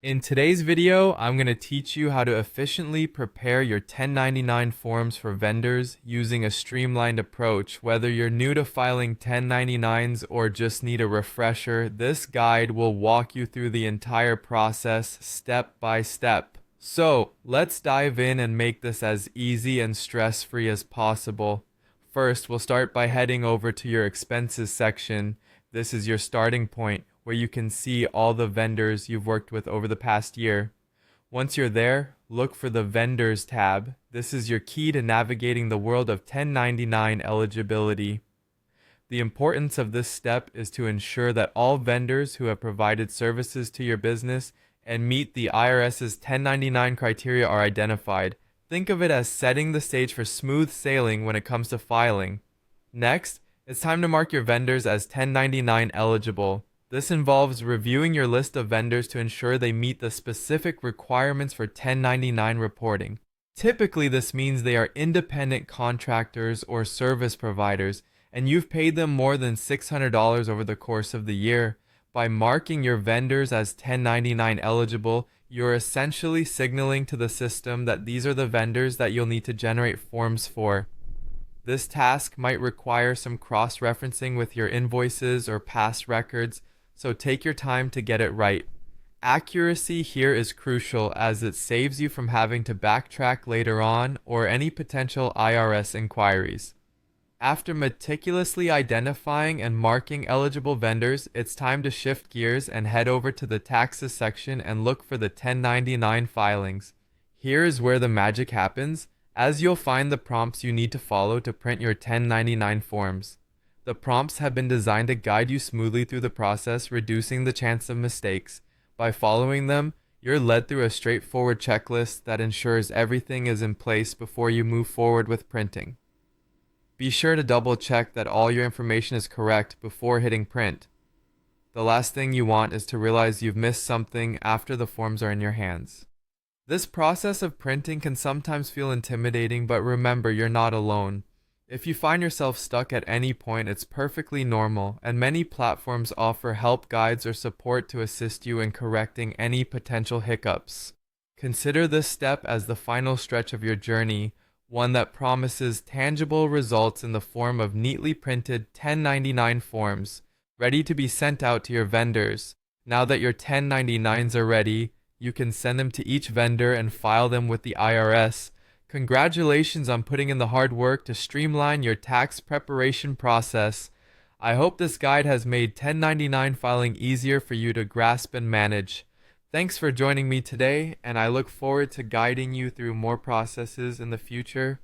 In today's video, I'm going to teach you how to efficiently prepare your 1099 forms for vendors using a streamlined approach. Whether you're new to filing 1099s or just need a refresher, this guide will walk you through the entire process step by step. So, let's dive in and make this as easy and stress-free as possible. First, we'll start by heading over to your expenses section. This is your starting point, where you can see all the vendors you've worked with over the past year. Once you're there, look for the Vendors tab. This is your key to navigating the world of 1099 eligibility. The importance of this step is to ensure that all vendors who have provided services to your business and meet the IRS's 1099 criteria are identified. Think of it as setting the stage for smooth sailing when it comes to filing. Next, it's time to mark your vendors as 1099 eligible. This involves reviewing your list of vendors to ensure they meet the specific requirements for 1099 reporting. Typically, this means they are independent contractors or service providers, and you've paid them more than $600 over the course of the year. By marking your vendors as 1099 eligible, you're essentially signaling to the system that these are the vendors that you'll need to generate forms for. This task might require some cross-referencing with your invoices or past records, so take your time to get it right. Accuracy here is crucial as it saves you from having to backtrack later on or any potential IRS inquiries. After meticulously identifying and marking eligible vendors, it's time to shift gears and head over to the taxes section and look for the 1099 filings. Here is where the magic happens, as you'll find the prompts you need to follow to print your 1099 forms. The prompts have been designed to guide you smoothly through the process, reducing the chance of mistakes. By following them, you're led through a straightforward checklist that ensures everything is in place before you move forward with printing. Be sure to double check that all your information is correct before hitting print. The last thing you want is to realize you've missed something after the forms are in your hands. This process of printing can sometimes feel intimidating, but remember, you're not alone. If you find yourself stuck at any point, it's perfectly normal, and many platforms offer help guides or support to assist you in correcting any potential hiccups. Consider this step as the final stretch of your journey, one that promises tangible results in the form of neatly printed 1099 forms, ready to be sent out to your vendors. Now that your 1099s are ready, you can send them to each vendor and file them with the IRS. Congratulations on putting in the hard work to streamline your tax preparation process. I hope this guide has made 1099 filing easier for you to grasp and manage. Thanks for joining me today, and I look forward to guiding you through more processes in the future.